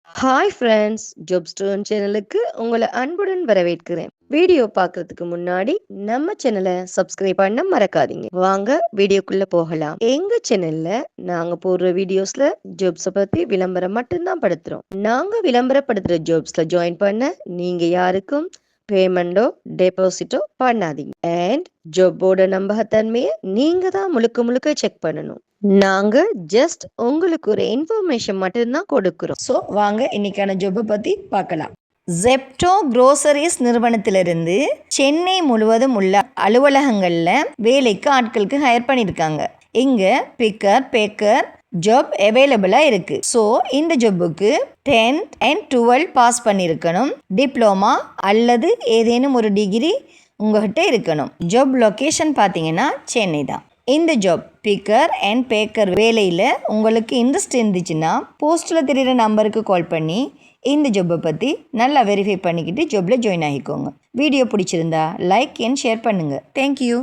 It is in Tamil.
ஹாய் ஃப்ரெண்ட்ஸ், ஜாப் ஸ்டோன் சேனலுக்கு உங்களை அன்புடன் வரவேற்கிறேன். வீடியோ பார்க்கறதுக்கு முன்னாடி நம்ம சேனலை சப்ஸ்கிரைப் பண்ண மறக்காதீங்க. வாங்க வீடியோக்குள்ள போகலாம். எங்க சேனல்ல நாங்க போடுற வீடியோஸ்ல ஜாப்ஸை பத்தி விளம்பரம் மட்டும்தான் படுத்துறோம். நாங்க விளம்பரப்படுத்துற ஜாப்ஸ்ல ஜாயின் பண்ண நீங்க யாருக்கும் பேமெண்டோ டெபாசிட்டோ பண்ணாதீங்க. அண்ட் ஜாப்போட நம்பகத்தன்மையை நீங்க தான் முழுக்க முழுக்க செக் பண்ணணும். நாங்க ஜஸ்ட் உங்களுக்கு ஒரு இன்ஃபர்மேஷன் மட்டும்தான் கொடுக்கிறோம். ஸோ வாங்க இன்னைக்கான ஜாப்பை பத்தி பார்க்கலாம். ஜெப்டோ குரோசரிஸ் நிறுவனத்திலிருந்து சென்னை முழுவதும் உள்ள அலுவலகங்களில் வேலைக்கு ஆட்களுக்கு ஹையர் பண்ணியிருக்காங்க. இங்கே பிக்கர் பேக்கர் ஜாப் அவைலபிளாக இருக்குது. ஸோ இந்த ஜாப்புக்கு 10th and 12th பாஸ் பண்ணியிருக்கணும். டிப்ளமா அல்லது ஏதேனும் ஒரு டிகிரி உங்கள்கிட்ட இருக்கணும். ஜாப் லொக்கேஷன் பார்த்தீங்கன்னா சென்னை தான். இந்த ஜாப் பிக்கர் அண்ட் பேக்கர் வேலையில் உங்களுக்கு இன்ட்ரெஸ்ட் இருந்துச்சுன்னா போஸ்ட்டில் தெரிகிற நம்பருக்கு கால் பண்ணி இந்த ஜாப்பை பற்றி நல்லா வெரிஃபை பண்ணிக்கிட்டு ஜாப்பில் ஜாயின் ஆகிக்கோங்க. வீடியோ பிடிச்சிருந்தா லைக் அண்ட் ஷேர் பண்ணுங்கள். தேங்க்யூ.